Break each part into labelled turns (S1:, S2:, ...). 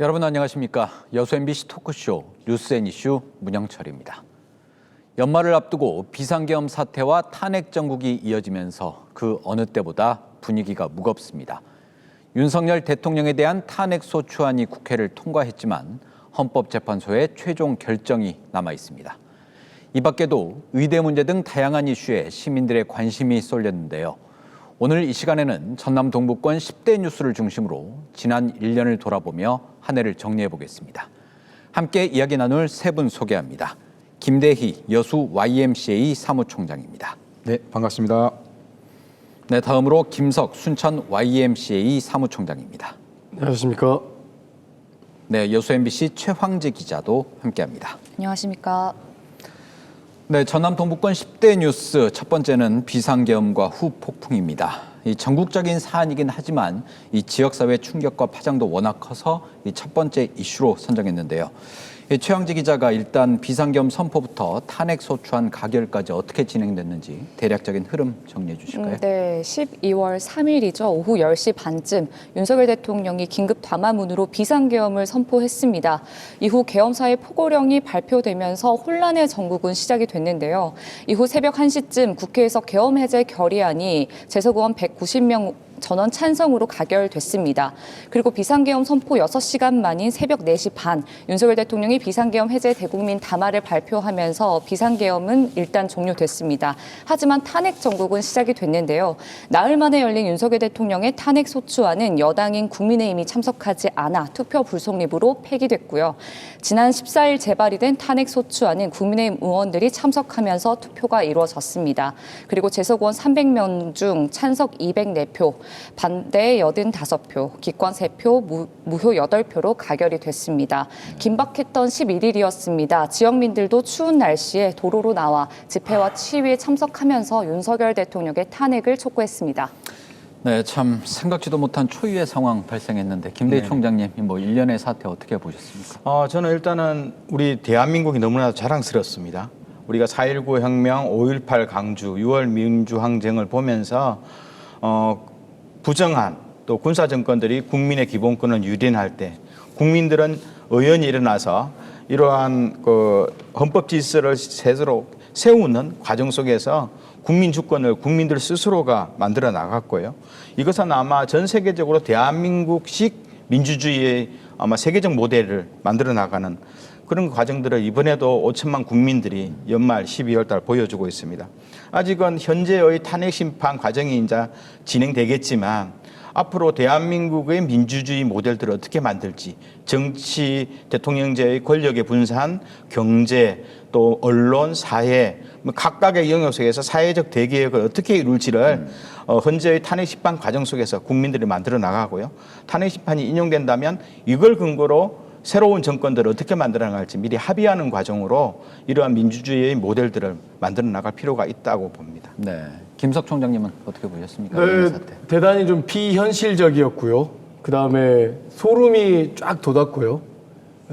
S1: 여러분 안녕하십니까? 여수 MBC 토크쇼 뉴스 앤 이슈 문영철입니다. 연말을 앞두고 비상계엄 사태와 탄핵 정국이 이어지면서 그 어느 때보다 분위기가 무겁습니다. 윤석열 대통령에 대한 탄핵 소추안이 국회를 통과했지만 헌법재판소의 최종 결정이 남아 있습니다. 이 밖에도 의대 문제 등 다양한 이슈에 시민들의 관심이 쏠렸는데요. 오늘 이 시간에는 전남 동부권 10대 뉴스를 중심으로 지난 1년을 돌아보며 한 해를 정리해 보겠습니다. 함께 이야기 나눌 세 분 소개합니다. 김대희 여수 YMCA 사무총장입니다.
S2: 네, 반갑습니다.
S1: 네, 다음으로 김석 순천 YMCA 사무총장입니다.
S3: 안녕하십니까.
S1: 네, 여수 MBC 최황재 기자도 함께합니다.
S4: 안녕하십니까.
S1: 네, 전남 동부권 10대 뉴스 첫 번째는 비상계엄과 후폭풍입니다. 이 전국적인 사안이긴 하지만 이 지역사회 충격과 파장도 워낙 커서 이 첫 번째 이슈로 선정했는데요. 최황재 기자가 일단 비상계엄 선포부터 탄핵 소추안 가결까지 어떻게 진행됐는지 대략적인 흐름 정리해 주실까요?
S4: 네, 12월 3일이죠. 오후 10시 반쯤 윤석열 대통령이 긴급 담화문으로 비상계엄을 선포했습니다. 이후 계엄사의 포고령이 발표되면서 혼란의 전국은 시작이 됐는데요. 이후 새벽 1시쯤 국회에서 계엄 해제 결의안이 재석의원 190명 전원 찬성으로 가결됐습니다. 그리고 비상계엄 선포 6시간 만인 새벽 4시 반 윤석열 대통령이 비상계엄 해제 대국민 담화를 발표하면서 비상계엄은 일단 종료됐습니다. 하지만 탄핵 정국은 시작이 됐는데요. 나흘 만에 열린 윤석열 대통령의 탄핵 소추안은 여당인 국민의힘이 참석하지 않아 투표 불속립으로 폐기됐고요. 지난 14일 재발이 된 탄핵 소추안은 국민의힘 의원들이 참석하면서 투표가 이루어졌습니다. 그리고 재석 의원 300명 중 찬석 204표, 반대 85표, 기권 3표, 무효 8표로 가결이 됐습니다. 긴박했던 11일이었습니다. 지역민들도 추운 날씨에 도로로 나와 집회와 시위에 참석하면서 윤석열 대통령의 탄핵을 촉구했습니다.
S1: 네, 참 생각지도 못한 초유의 상황 발생했는데 김대희 총장님, 뭐 1년의 사태 어떻게 보셨습니까?
S2: 저는 일단은 우리 대한민국이 너무나 자랑스럽습니다. 우리가 4.19 혁명, 5.18 강주, 6월 민주항쟁을 보면서 부정한 또 군사정권들이 국민의 기본권을 유린할 때 국민들은 의연히 일어나서 이러한 헌법 질서를 스스로 세우는 과정 속에서 국민 주권을 국민들 스스로가 만들어 나갔고요. 이것은 아마 전 세계적으로 대한민국식 민주주의의 아마 세계적 모델을 만들어 나가는 그런 과정들을 이번에도 5천만 국민들이 연말 12월 달 보여주고 있습니다. 아직은 현재의 탄핵 심판 과정이 이제 진행되겠지만 앞으로 대한민국의 민주주의 모델들을 어떻게 만들지, 정치, 대통령제의 권력의 분산, 경제, 또 언론, 사회, 각각의 영역 속에서 사회적 대개혁을 어떻게 이룰지를 현재의 탄핵 심판 과정 속에서 국민들이 만들어 나가고요. 탄핵 심판이 인용된다면 이걸 근거로 새로운 정권들을 어떻게 만들어 나갈지 미리 합의하는 과정으로 이러한 민주주의의 모델들을 만들어 나갈 필요가 있다고 봅니다.
S1: 네, 김석 총장님은 어떻게 보셨습니까?
S3: 네, 대단히 좀 비현실적이었고요. 그다음에 소름이 쫙 돋았고요.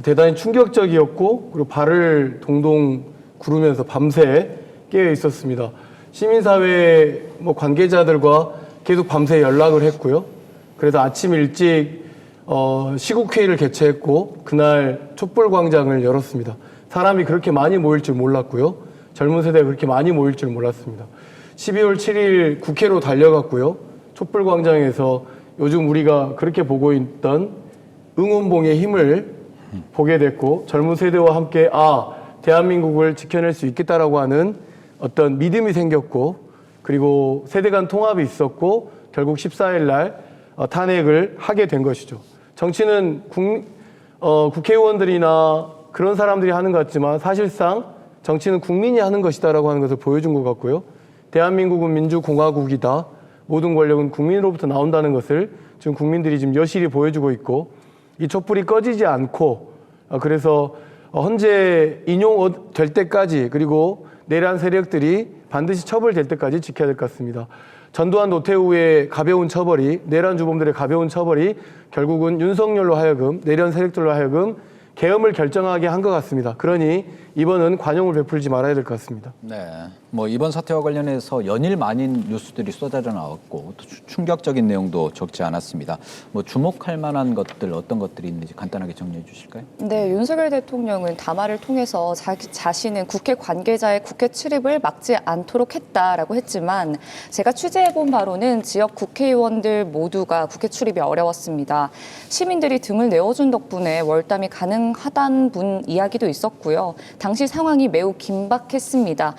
S3: 대단히 충격적이었고 그리고 발을 동동 구르면서 밤새 깨어 있었습니다. 시민사회 관계자들과 계속 밤새 연락을 했고요. 그래서 아침 일찍 시국회의를 개최했고 그날 촛불광장을 열었습니다. 사람이 그렇게 많이 모일 줄 몰랐고요. 젊은 세대가 그렇게 많이 모일 줄 몰랐습니다. 12월 7일 국회로 달려갔고요. 촛불광장에서 요즘 우리가 그렇게 보고 있던 응원봉의 힘을 보게 됐고 젊은 세대와 함께 대한민국을 지켜낼 수 있겠다라고 하는 어떤 믿음이 생겼고 그리고 세대 간 통합이 있었고 결국 14일 날 탄핵을 하게 된 것이죠. 정치는 국회의원들이나 그런 사람들이 하는 것 같지만 사실상 정치는 국민이 하는 것이다라고 하는 것을 보여준 것 같고요. 대한민국은 민주공화국이다. 모든 권력은 국민으로부터 나온다는 것을 지금 국민들이 지금 여실히 보여주고 있고 이 촛불이 꺼지지 않고 그래서 헌재 인용될 때까지 그리고 내란 세력들이 반드시 처벌될 때까지 지켜야 될 것 같습니다. 전두환 노태우의 가벼운 처벌이 내란 주범들의 가벼운 처벌이 결국은 윤석열로 하여금 내란 세력들로 하여금 계엄을 결정하게 한 것 같습니다. 그러니 이번은 관용을 베풀지 말아야 될 것 같습니다.
S1: 네. 뭐 이번 사태와 관련해서 연일 많은 뉴스들이 쏟아져 나왔고 또 충격적인 내용도 적지 않았습니다. 뭐 주목할 만한 것들 어떤 것들이 있는지 간단하게 정리해 주실까요?
S4: 네, 윤석열 대통령은 담화를 통해서 자신은 국회 관계자의 국회 출입을 막지 않도록 했다라고 했지만 제가 취재해본 바로는 지역 국회의원들 모두가 국회 출입이 어려웠습니다. 시민들이 등을 내어준 덕분에 월담이 가능하다는 분 이야기도 있었고요. 당시 상황이 매우 긴박했습니다.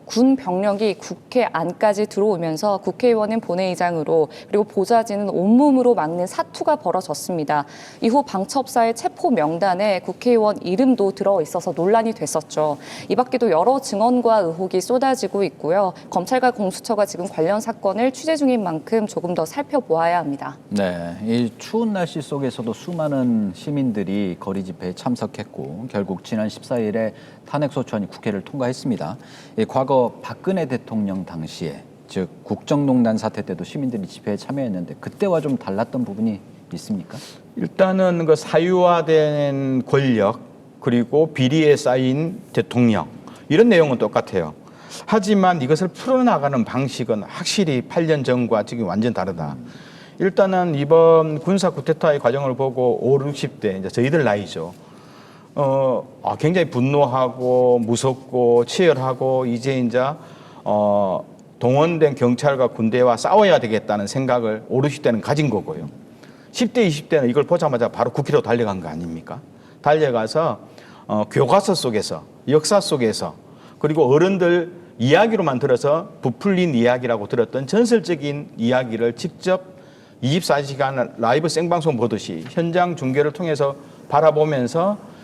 S4: 군 병력이 국회 안까지 들어오면서 국회의원은 본회의장으로 그리고 보좌진은 온몸으로 막는 사투가 벌어졌습니다. 이후 방첩사의 체포 명단에 국회의원 이름도 들어 있어서 논란이 됐었죠. 이 밖에도 여러 증언과 의혹이 쏟아지고 있고요. 검찰과 공수처가 지금 관련 사건을 취재 중인 만큼 조금 더 살펴보아야 합니다.
S1: 네, 이 추운 날씨 속에서도 수많은 시민들이 거리 집회에 참석했고 결국 지난 14일에 탄핵소추안이 국회를 통과했습니다. 과거 박근혜 대통령 당시에 즉 국정농단 사태 때도 시민들이 집회에 참여했는데 그때와 좀 달랐던 부분이 있습니까?
S2: 일단은 그 사유화된 권력 그리고 비리에 쌓인 대통령 이런 내용은 똑같아요. 하지만 이것을 풀어나가는 방식은 확실히 8년 전과 지금 완전 다르다. 일단은 이번 군사 쿠데타의 과정을 보고 5, 60대 이제 저희들 나이죠. 굉장히 분노하고 무섭고 치열하고 이제 동원된 경찰과 군대와 싸워야 되겠다는 생각을 5, 60대는 가진 거고요. 10대, 20대는 이걸 보자마자 바로 국회로 달려간 거 아닙니까? 달려가서 교과서 속에서 역사 속에서 그리고 어른들 이야기로만 들어서 부풀린 이야기라고 들었던 전설적인 이야기를 직접 24시간 라이브 생방송 보듯이 현장 중계를 통해서 바라보면서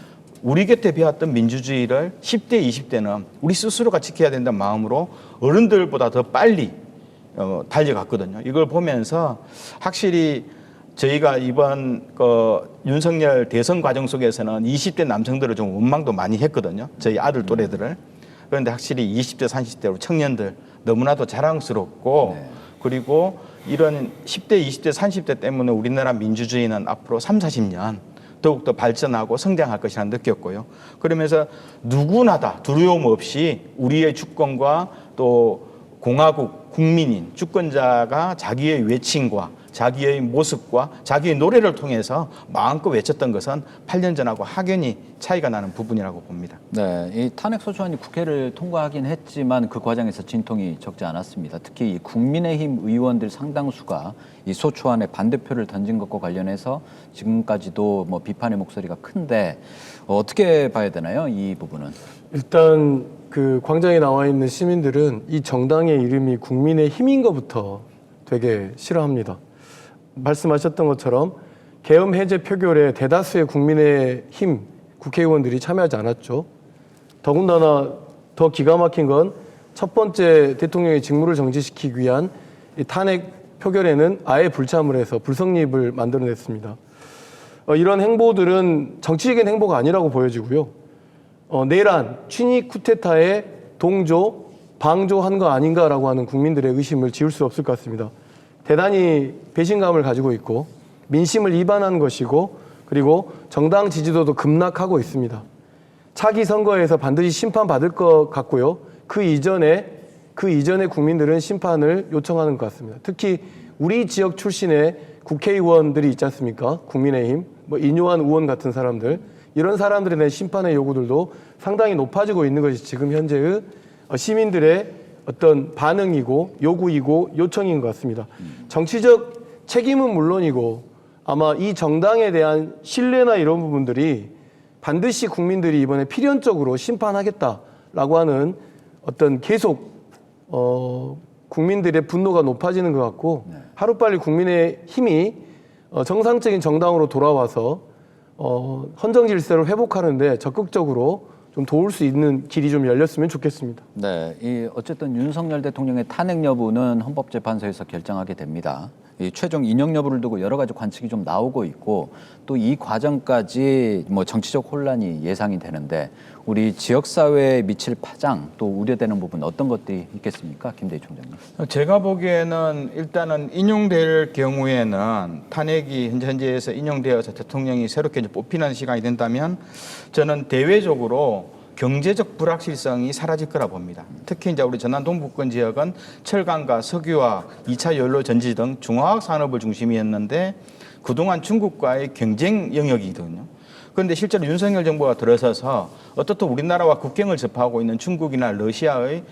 S2: 우리 곁에 배웠던 민주주의를 10대, 20대는 우리 스스로가 지켜야 된다는 마음으로 어른들보다 더 빨리 달려갔거든요. 이걸 보면서 확실히 저희가 이번 윤석열 대선 과정 속에서는 20대 남성들을 좀 원망도 많이 했거든요. 저희 아들 또래들을. 그런데 확실히 20대, 30대 청년들 너무나도 자랑스럽고 그리고 이런 10대, 20대, 30대 때문에 우리나라 민주주의는 앞으로 3, 40년 더욱더 발전하고 성장할 것이라 느꼈고요. 그러면서 누구나 다 두려움 없이 우리의 주권과 또 공화국 국민인 주권자가 자기의 외침과 자기의 모습과 자기의 노래를 통해서 마음껏 외쳤던 것은 8년 전하고 확연히 차이가 나는 부분이라고 봅니다.
S1: 네, 이 탄핵소추안이 국회를 통과하긴 했지만 그 과정에서 진통이 적지 않았습니다. 특히 이 국민의힘 의원들 상당수가 이 소추안에 반대표를 던진 것과 관련해서 지금까지도 뭐 비판의 목소리가 큰데 어떻게 봐야 되나요? 이 부분은?
S3: 일단 그 광장에 나와 있는 시민들은 이 정당의 이름이 국민의힘인 것부터 되게 싫어합니다. 말씀하셨던 것처럼 계엄 해제 표결에 대다수의 국민의힘 국회의원들이 참여하지 않았죠. 더군다나 더 기가 막힌 건 첫 번째 대통령의 직무를 정지시키기 위한 이 탄핵 표결에는 아예 불참을 해서 불성립을 만들어냈습니다. 이런 행보들은 정치적인 행보가 아니라고 보여지고요. 내란, 친위 쿠데타에 동조, 방조한 거 아닌가라고 하는 국민들의 의심을 지울 수 없을 것 같습니다. 대단히 배신감을 가지고 있고 민심을 이반한 것이고 그리고 정당 지지도도 급락하고 있습니다. 차기 선거에서 반드시 심판받을 것 같고요. 그 이전에 국민들은 심판을 요청하는 것 같습니다. 특히 우리 지역 출신의 국회의원들이 있지 않습니까? 국민의힘, 인요한 의원 같은 사람들, 이런 사람들에 대한 심판의 요구들도 상당히 높아지고 있는 것이 지금 현재의 시민들의 어떤 반응이고 요구이고 요청인 것 같습니다. 정치적 책임은 물론이고 아마 이 정당에 대한 신뢰나 이런 부분들이 반드시 국민들이 이번에 필연적으로 심판하겠다라고 하는 어떤 계속 국민들의 분노가 높아지는 것 같고 하루빨리 국민의 힘이 정상적인 정당으로 돌아와서 헌정 질서를 회복하는데 적극적으로 좀 도울 수 있는 길이 좀 열렸으면 좋겠습니다.
S1: 네, 어쨌든 윤석열 대통령의 탄핵 여부는 헌법재판소에서 결정하게 됩니다. 이 최종 인용 여부를 두고 여러 가지 관측이 좀 나오고 있고 또 이 과정까지 뭐 정치적 혼란이 예상이 되는데 우리 지역사회에 미칠 파장 또 우려되는 부분 어떤 것들이 있겠습니까? 김대희 총장님.
S2: 제가 보기에는 일단은 인용될 경우에는 탄핵이 현재에서 인용되어서 대통령이 새롭게 이제 뽑히는 시간이 된다면 저는 대외적으로 경제적 불확실성이 사라질 거라 봅니다. 특히 이제 우리 전남 동부권 지역은 철강과 석유와 2차 연료 전지 등 중화학 산업을 중심이었는데 그동안 중국과의 경쟁 영역이거든요. 그런데 실제로 윤석열 정부가 들어서서 어떻든 우리나라와 국경을 접하고 있는 중국이나 러시아의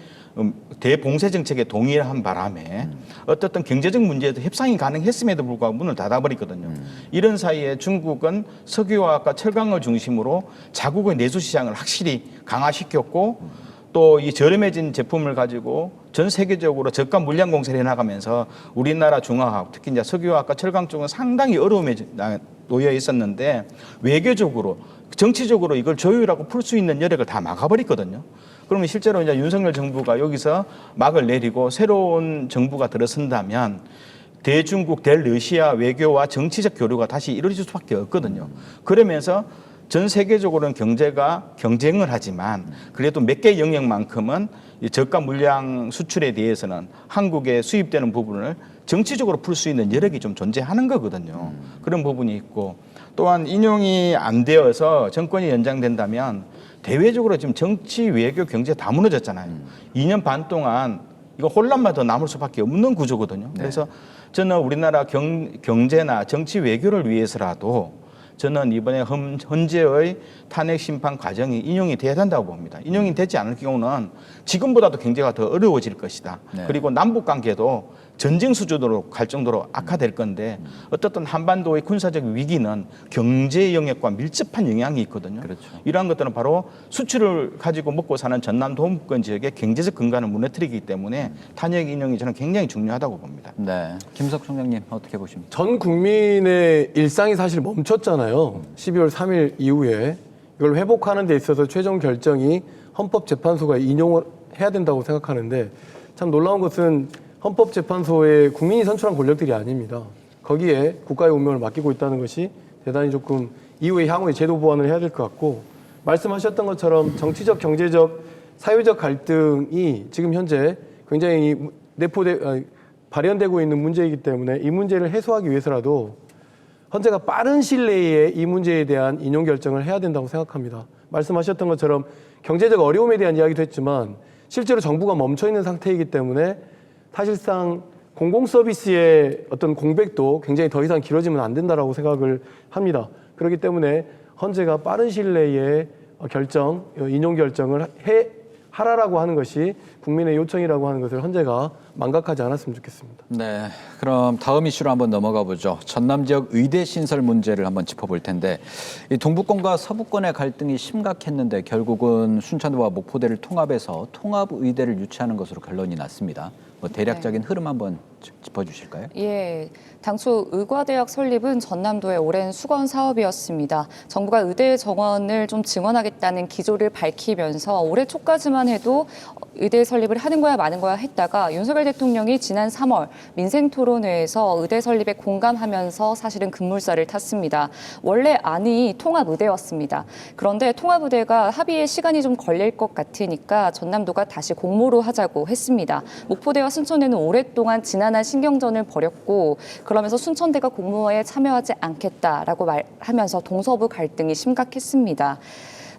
S2: 대봉쇄 정책에 동의한 바람에 어떻든 경제적 문제에도 협상이 가능했음에도 불구하고 문을 닫아버렸거든요. 이런 사이에 중국은 석유화학과 철강을 중심으로 자국의 내수 시장을 확실히 강화시켰고 또 이 저렴해진 제품을 가지고 전 세계적으로 저가 물량 공세를 해나가면서 우리나라 중화학, 특히 이제 석유화학과 철강 쪽은 상당히 어려움에 놓여 있었는데 외교적으로, 정치적으로 이걸 조율하고 풀 수 있는 여력을 다 막아버렸거든요. 그러면 실제로 이제 윤석열 정부가 여기서 막을 내리고 새로운 정부가 들어선다면 대중국, 대러시아 외교와 정치적 교류가 다시 이루어질 수밖에 없거든요. 그러면서 전 세계적으로는 경제가 경쟁을 하지만 그래도 몇 개 영역만큼은 이 저가 물량 수출에 대해서는 한국에 수입되는 부분을 정치적으로 풀 수 있는 여력이 좀 존재하는 거거든요. 그런 부분이 있고 또한 인용이 안 되어서 정권이 연장된다면 대외적으로 지금 정치, 외교, 경제 다 무너졌잖아요. 2년 반 동안 이거 혼란만 더 남을 수밖에 없는 구조거든요. 그래서 저는 우리나라 경제나 정치, 외교를 위해서라도 저는 이번에 헌재의 탄핵 심판 과정이 인용이 돼야 된다고 봅니다. 인용이 되지 않을 경우는 지금보다도 경제가 더 어려워질 것이다.
S1: 네.
S2: 그리고 남북 관계도 전쟁 수준으로 갈 정도로 악화될 건데 어떻든 한반도의 군사적 위기는 경제 영역과 밀접한 영향이 있거든요.
S1: 그렇죠.
S2: 이러한 것들은 바로 수출을 가지고 먹고 사는 전남 동부권 지역의 경제적 근간을 무너뜨리기 때문에 탄핵 인용이 저는 굉장히 중요하다고 봅니다.
S1: 네, 김석 총장님 어떻게 보십니까?
S3: 전 국민의 일상이 사실 멈췄잖아요. 12월 3일 이후에 이걸 회복하는 데 있어서 최종 결정이 헌법재판소가 인용을 해야 된다고 생각하는데 참 놀라운 것은 헌법재판소에 국민이 선출한 권력들이 아닙니다. 거기에 국가의 운명을 맡기고 있다는 것이 대단히 조금 이후에 향후에 제도 보완을 해야 될 것 같고 말씀하셨던 것처럼 정치적, 경제적, 사회적 갈등이 지금 현재 굉장히 발현되고 있는 문제이기 때문에 이 문제를 해소하기 위해서라도 헌재가 빠른 시일 내에 이 문제에 대한 인용 결정을 해야 된다고 생각합니다. 말씀하셨던 것처럼 경제적 어려움에 대한 이야기도 했지만 실제로 정부가 멈춰 있는 상태이기 때문에 사실상 공공 서비스의 어떤 공백도 굉장히 더 이상 길어지면 안 된다라고 생각을 합니다. 그렇기 때문에 헌재가 빠른 시일 내에 인용 결정을 하라라고 하는 것이 국민의 요청이라고 하는 것을 헌재가 망각하지 않았으면 좋겠습니다.
S1: 네, 그럼 다음 이슈로 한번 넘어가 보죠. 전남 지역 의대 신설 문제를 한번 짚어볼 텐데 이 동부권과 서부권의 갈등이 심각했는데 결국은 순천대와 목포대를 통합해서 통합의대를 유치하는 것으로 결론이 났습니다. 뭐 대략적인 흐름 한번 짚어주실까요?
S4: 예, 당초 의과대학 설립은 전남도의 오랜 수건 사업이었습니다. 정부가 의대 정원을 좀 증원하겠다는 기조를 밝히면서 올해 초까지만 해도 의대 설립을 하는 거야 마는 거야 했다가 윤석열 대통령이 지난 3월 민생토론회에서 의대 설립에 공감하면서 사실은 급물살을 탔습니다. 원래 안이 통합의대였습니다. 그런데 통합의대가 합의에 시간이 좀 걸릴 것 같으니까 전남도가 다시 공모로 하자고 했습니다. 목포대와 순천대는 오랫동안 지난한 신경전을 벌였고 그러면서 순천대가 공모에 참여하지 않겠다라고 말하면서 동서부 갈등이 심각했습니다.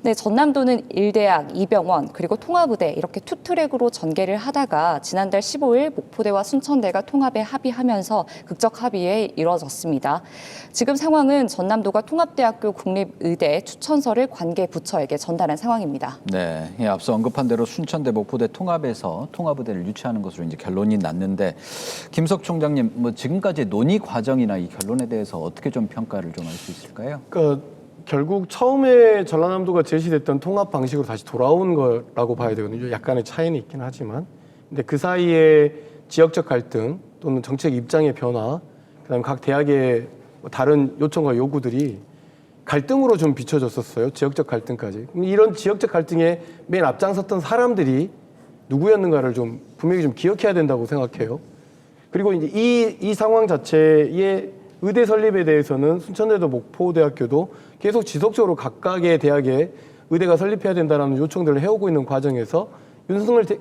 S4: 네, 전남도는 일대학, 이병원, 그리고 통합의대 이렇게 투트랙으로 전개를 하다가 지난달 15일 목포대와 순천대가 통합에 합의하면서 극적 합의에 이뤄졌습니다. 지금 상황은 전남도가 통합대학교 국립의대 추천서를 관계 부처에게 전달한 상황입니다.
S1: 네, 예, 앞서 언급한 대로 순천대, 목포대 통합해서 통합의대를 유치하는 것으로 이제 결론이 났는데 김석 총장님, 뭐 지금까지 논의 과정이나 이 결론에 대해서 어떻게 좀 평가를 좀 할 수 있을까요?
S3: 결국 처음에 전라남도가 제시됐던 통합 방식으로 다시 돌아온 거라고 봐야 되거든요. 약간의 차이는 있긴 하지만. 근데 그 사이에 지역적 갈등 또는 정책 입장의 변화, 그다음에 각 대학의 다른 요청과 요구들이 갈등으로 좀 비춰졌었어요. 지역적 갈등까지. 이런 지역적 갈등에 맨 앞장섰던 사람들이 누구였는가를 좀 분명히 좀 기억해야 된다고 생각해요. 그리고 이제 이 상황 자체의 의대 설립에 대해서는 순천대도 목포대학교도 계속 지속적으로 각각의 대학에 의대가 설립해야 된다는 요청들을 해오고 있는 과정에서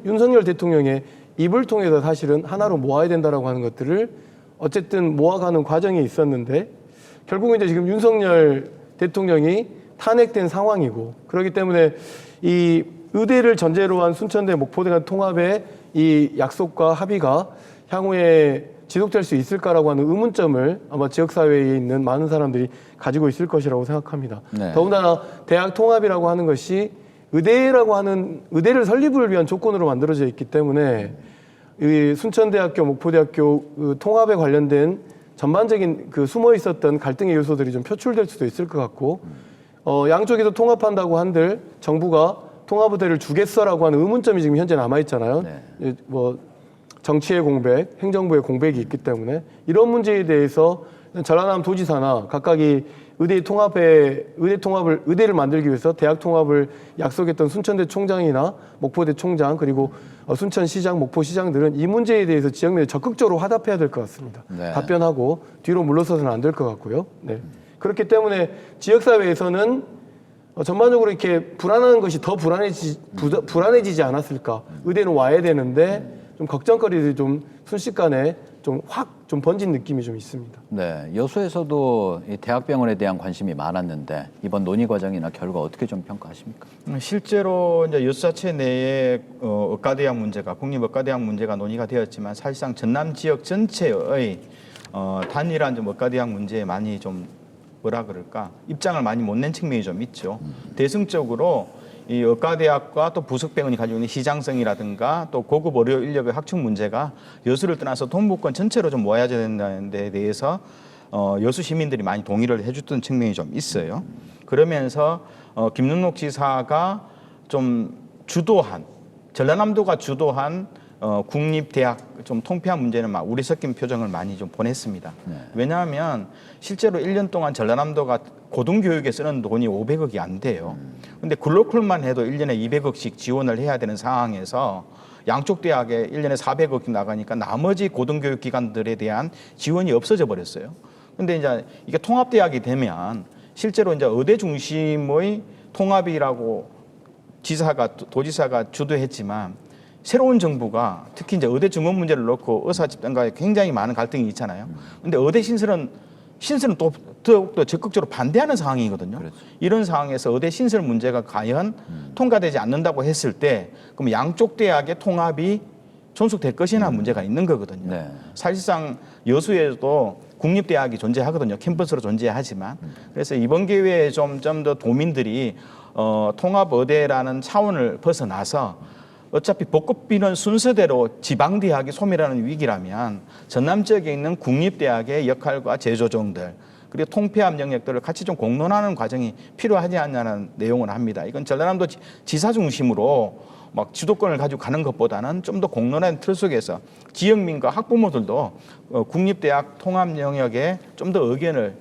S3: 윤석열 대통령의 입을 통해서 사실은 하나로 모아야 된다라고 하는 것들을 어쨌든 모아가는 과정이 있었는데 결국은 이제 지금 윤석열 대통령이 탄핵된 상황이고 그렇기 때문에 이 의대를 전제로 한 순천대, 목포대 간 통합의 이 약속과 합의가 향후에 지속될 수 있을까라고 하는 의문점을 아마 지역사회에 있는 많은 사람들이 가지고 있을 것이라고 생각합니다.
S1: 네.
S3: 더군다나 대학 통합이라고 하는 것이 의대라고 하는 의대를 설립을 위한 조건으로 만들어져 있기 때문에 이 순천대학교, 목포대학교 그 통합에 관련된 전반적인 그 숨어 있었던 갈등의 요소들이 좀 표출될 수도 있을 것 같고, 양쪽에서 통합한다고 한들 정부가 통합의대를 주겠어라고 하는 의문점이 지금 현재 남아 있잖아요.
S1: 네.
S3: 뭐 정치의 공백, 행정부의 공백이 있기 때문에 이런 문제에 대해서 전라남 도지사나 각각이 의대를 만들기 위해서 대학 통합을 약속했던 순천대 총장이나 목포대 총장 그리고 순천시장, 목포시장들은 이 문제에 대해서 지역민에 적극적으로 화답해야 될 것 같습니다.
S1: 네.
S3: 답변하고 뒤로 물러서서는 안 될 것 같고요. 네. 그렇기 때문에 지역사회에서는 전반적으로 이렇게 불안한 것이 더 불안해지지 않았을까. 의대는 와야 되는데 좀 걱정거리들이 좀 순식간에 좀 확 좀 번진 느낌이 좀 있습니다.
S1: 네, 여수에서도 이 대학병원에 대한 관심이 많았는데 이번 논의 과정이나 결과 어떻게 좀 평가하십니까?
S2: 실제로 이제 여수자체 내에 의과대학 문제가 국립의과대학 문제가 논의가 되었지만 사실상 전남 지역 전체의 단일한 좀 의과대학 문제에 많이 좀 뭐라 그럴까 입장을 많이 못 낸 측면이 좀 있죠. 대승적으로 이 의과대학과 또 부속병원이 가지고 있는 시장성이라든가 또 고급 의료 인력의 확충 문제가 여수를 떠나서 동북권 전체로 좀 모아져야 된다는 데 대해서 여수 시민들이 많이 동의를 해줬던 측면이 좀 있어요. 그러면서 김능록 지사가 좀 주도한 전라남도가 주도한 국립대학 좀 통폐합 문제는 막 우리 섞인 표정을 많이 좀 보냈습니다.
S1: 네.
S2: 왜냐하면 실제로 1년 동안 전라남도가 고등교육에 쓰는 돈이 500억이 안 돼요. 근데 글로컬만 해도 1년에 200억씩 지원을 해야 되는 상황에서 양쪽 대학에 1년에 400억이 나가니까 나머지 고등교육 기관들에 대한 지원이 없어져 버렸어요. 근데 이제 이게 통합대학이 되면 실제로 이제 의대 중심의 통합이라고 도지사가 주도했지만 새로운 정부가 특히 이제 의대 증원 문제를 놓고 의사 집단과의 굉장히 많은 갈등이 있잖아요. 근데 의대 신설은 또 더욱더 적극적으로 반대하는 상황이거든요.
S1: 그렇죠.
S2: 이런 상황에서 의대 신설 문제가 과연 통과되지 않는다고 했을 때 그럼 양쪽 대학의 통합이 존속될 것이나 문제가 있는 거거든요.
S1: 네.
S2: 사실상 여수에도 국립대학이 존재하거든요. 캠퍼스로 존재하지만. 그래서 이번 기회에 좀 더 도민들이 통합의대라는 차원을 벗어나서 어차피 복급비는 순서대로 지방대학이 소멸하는 위기라면 전남 지역에 있는 국립대학의 역할과 재조정들 그리고 통폐합 영역들을 같이 좀 공론하는 과정이 필요하지 않냐는 내용을 합니다. 이건 전라남도 지사 중심으로 막 주도권을 가지고 가는 것보다는 좀 더 공론한 틀 속에서 지역민과 학부모들도 국립대학 통합 영역에 좀 더 의견을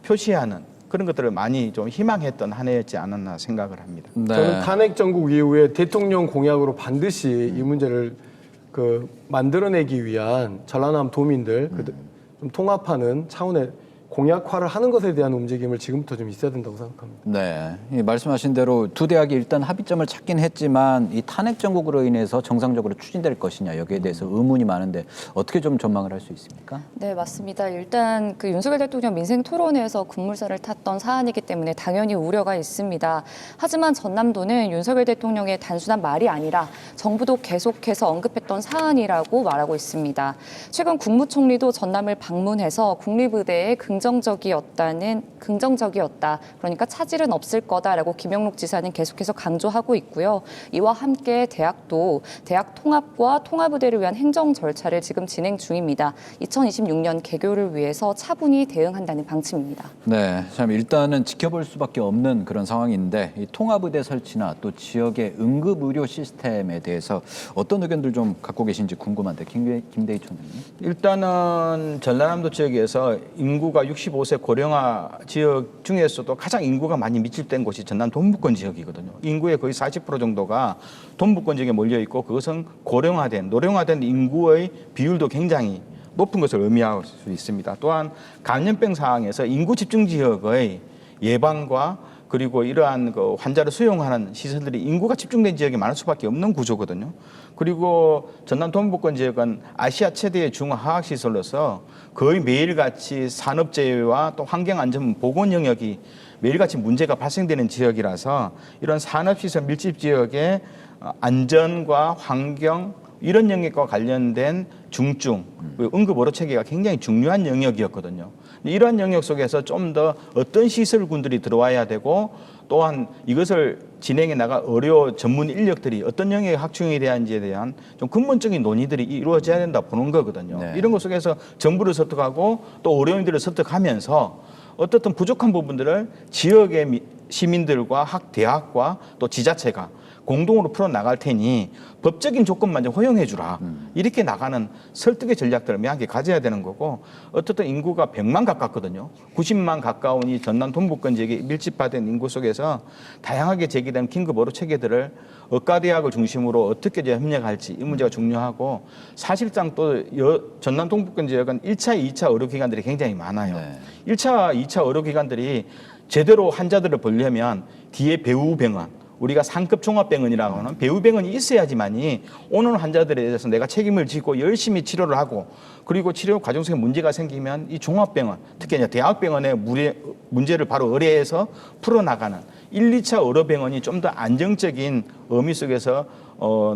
S2: 표시하는 그런 것들을 많이 좀 희망했던 한 해였지 않았나 생각을 합니다.
S1: 네.
S3: 저는 탄핵 정국 이후에 대통령 공약으로 반드시 이 문제를 만들어내기 위한 전라남 도민들 좀 통합하는 차원의 공약화를 하는 것에 대한 움직임을 지금부터 좀 있어야 된다고 생각합니다.
S1: 네, 이 말씀하신 대로 두 대학이 일단 합의점을 찾긴 했지만 이 탄핵 정국으로 인해서 정상적으로 추진될 것이냐 여기에 대해서 의문이 많은데 어떻게 좀 전망을 할 수 있습니까?
S4: 네, 맞습니다. 일단 그 윤석열 대통령 민생 토론회에서 급물살을 탔던 사안이기 때문에 당연히 우려가 있습니다. 하지만 전남도는 윤석열 대통령의 단순한 말이 아니라 정부도 계속해서 언급했던 사안이라고 말하고 있습니다. 최근 국무총리도 전남을 방문해서 국립의대에 긍정적이었다. 그러니까 차질은 없을 거다라고 김영록 지사는 계속해서 강조하고 있고요. 이와 함께 대학도 대학 통합과 통합의대를 위한 행정 절차를 지금 진행 중입니다. 2026년 개교를 위해서 차분히 대응한다는 방침입니다.
S1: 네, 참 일단은 지켜볼 수밖에 없는 그런 상황인데 이 통합의대 설치나 또 지역의 응급의료 시스템에 대해서 어떤 의견들 좀 갖고 계신지 궁금한데 김대희 총장님.
S2: 일단은 전라남도 지역에서 인구가 65세 고령화 지역 중에서도 가장 인구가 많이 밀집된 곳이 전남 동북권 지역이거든요. 인구의 거의 40% 정도가 동북권 지역에 몰려 있고 그것은 노령화된 인구의 비율도 굉장히 높은 것을 의미할 수 있습니다. 또한 감염병 상황에서 인구 집중 지역의 예방과 그리고 이러한 그 환자를 수용하는 시설들이 인구가 집중된 지역이 많을 수밖에 없는 구조거든요. 그리고 전남 동북권 지역은 아시아 최대의 중화학시설로서 거의 매일같이 산업재해와 또 환경안전 보건 영역이 매일같이 문제가 발생되는 지역이라서 이런 산업시설 밀집 지역의 안전과 환경 이런 영역과 관련된 중증, 응급의료 체계가 굉장히 중요한 영역이었거든요. 이러한 영역 속에서 좀 더 어떤 시설군들이 들어와야 되고 또한 이것을 진행해 나갈 의료 전문 인력들이 어떤 영역에 확충이 돼야 하는지에 대한 좀 근본적인 논의들이 이루어져야 된다 보는 거거든요.
S1: 네.
S2: 이런 것 속에서 정부를 설득하고 또 의료인들을 설득하면서 어떻든 부족한 부분들을 지역의 시민들과 대학과 또 지자체가 공동으로 풀어나갈 테니 법적인 조건만 좀 허용해 주라. 이렇게 나가는 설득의 전략들을 명확히 가져야 되는 거고 어떻든 인구가 100만 가깝거든요. 90만 가까운 이 전남 동부권 지역에 밀집화된 인구 속에서 다양하게 제기된 긴급 의료 체계들을 의과대학을 중심으로 어떻게 협력할지 이 문제가 중요하고 사실상 또 전남 동부권 지역은 1차, 2차 의료기관들이 굉장히 많아요.
S1: 네.
S2: 1차, 2차 의료기관들이 제대로 환자들을 보려면 뒤에 배후병원 우리가 상급 종합병원이라고 하는 배후병원이 있어야지만이 오는 환자들에 대해서 내가 책임을 지고 열심히 치료를 하고 그리고 치료 과정 속에 문제가 생기면 이 종합병원 특히 이제 대학병원의 문제를 바로 의뢰해서 풀어나가는 1, 2차 의료병원이 좀 더 안정적인 의미 속에서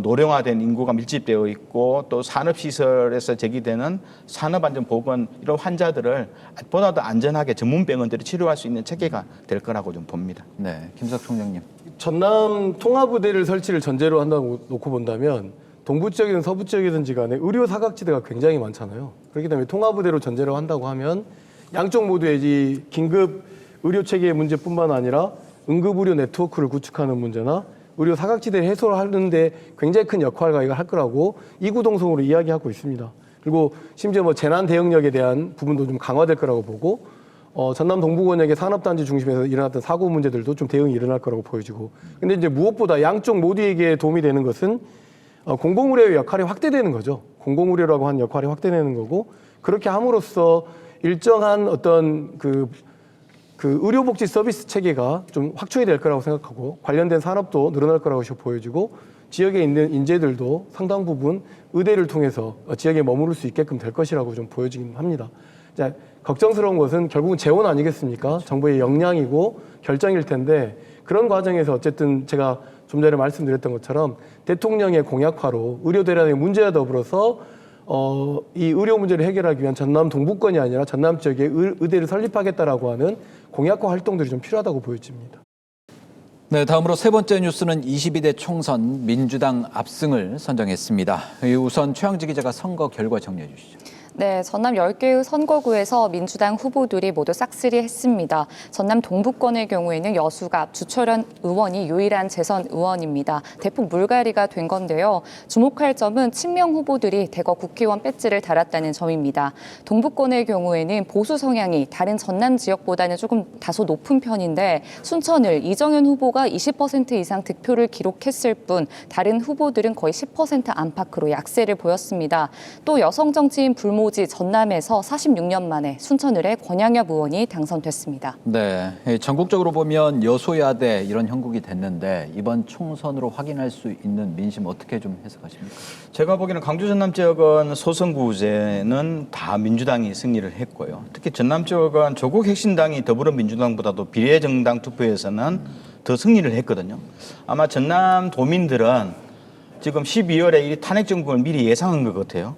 S2: 노령화된 인구가 밀집되어 있고 또 산업시설에서 제기되는 산업안전보건 이런 환자들을 보다 더 안전하게 전문병원들이 치료할 수 있는 체계가 될 거라고 좀 봅니다.
S1: 네, 김석 총장님.
S3: 전남 통합의대를 설치를 전제로 한다고 놓고 본다면 동부 지역이든 서부 지역이든지 간에 의료 사각지대가 굉장히 많잖아요. 그렇기 때문에 통합의대로 전제로 한다고 하면 양쪽 모두의 이 긴급 의료 체계의 문제뿐만 아니라 응급의료 네트워크를 구축하는 문제나 의료 사각지대를 해소를 하는데 굉장히 큰 역할을 할 거라고 이구동성으로 이야기하고 있습니다. 그리고 심지어 뭐 재난 대응력에 대한 부분도 좀 강화될 거라고 보고 전남 동부권역의 산업단지 중심에서 일어났던 사고 문제들도 좀 대응이 일어날 거라고 보여지고 근데 이제 무엇보다 양쪽 모두에게 도움이 되는 것은 공공의료의 역할이 확대되는 거죠. 공공의료라고 하는 역할이 확대되는 거고 그렇게 함으로써 일정한 어떤 그 의료복지 서비스 체계가 좀 확충이 될 거라고 생각하고 관련된 산업도 늘어날 거라고 보여지고 지역에 있는 인재들도 상당 부분 의대를 통해서 지역에 머무를 수 있게끔 될 것이라고 좀 보여지긴 합니다. 자, 걱정스러운 것은 결국은 재원 아니겠습니까? 정부의 역량이고 결정일 텐데 그런 과정에서 어쨌든 제가 좀 전에 말씀드렸던 것처럼 대통령의 공약화로 의료 대란의 문제와 더불어서 이 의료 문제를 해결하기 위한 전남 동부권이 아니라 전남 지역에 의대를 설립하겠다라고 하는 공약화 활동들이 좀 필요하다고 보여집니다.
S1: 네, 다음으로 세 번째 뉴스는 22대 총선 민주당 압승을 선정했습니다. 우선 최양지 기자가 선거 결과 정리해 주시죠.
S4: 네, 전남 10개의 선거구에서 민주당 후보들이 모두 싹쓸이했습니다. 전남 동부권의 경우에는 여수갑 주철현 의원이 유일한 재선 의원입니다. 대폭 물갈이가 된 건데요. 주목할 점은 친명 후보들이 대거 국회의원 배지를 달았다는 점입니다. 동부권의 경우에는 보수 성향이 다른 전남 지역보다는 조금 다소 높은 편인데 순천을 이정현 후보가 20% 이상 득표를 기록했을 뿐 다른 후보들은 거의 10% 안팎으로 약세를 보였습니다. 또 여성 정치인 불모지 전남에서 46년 만에 순천을의 권양엽 의원이 당선됐습니다.
S1: 네, 전국적으로 보면 여소야대 이런 형국이 됐는데 이번 총선으로 확인할 수 있는 민심 어떻게 좀 해석하십니까?
S2: 제가 보기에는 강주 전남 지역은 소선구제는 다 민주당이 승리를 했고요. 특히 전남 지역은 조국 혁신당이 더불어민주당보다도 비례정당 투표에서는 더 승리를 했거든요. 아마 전남 도민들은 지금 12월에 이 탄핵 정국을 미리 예상한 것 같아요.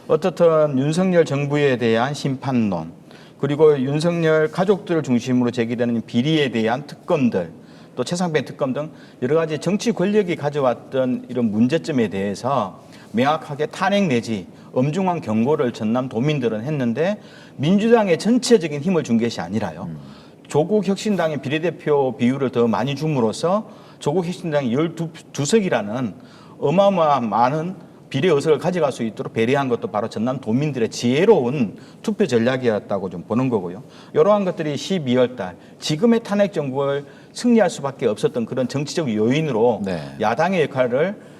S2: 어떻든 윤석열 정부에 대한 심판론 그리고 윤석열 가족들을 중심으로 제기되는 비리에 대한 특검들 또 최상병 특검 등 여러 가지 정치 권력이 가져왔던 이런 문제점에 대해서 명확하게 탄핵 내지 엄중한 경고를 전남 도민들은 했는데 민주당의 전체적인 힘을 준 것이 아니라요. 조국 혁신당의 비례대표 비율을 더 많이 줌으로써 조국 혁신당이 12석이라는 어마어마한 많은 비례 의석을 가져갈 수 있도록 배려한 것도 바로 전남 도민들의 지혜로운 투표 전략이었다고 좀 보는 거고요. 이러한 것들이 12월 달 지금의 탄핵 정국을 승리할 수밖에 없었던 그런 정치적 요인으로
S1: 네.
S2: 야당의 역할을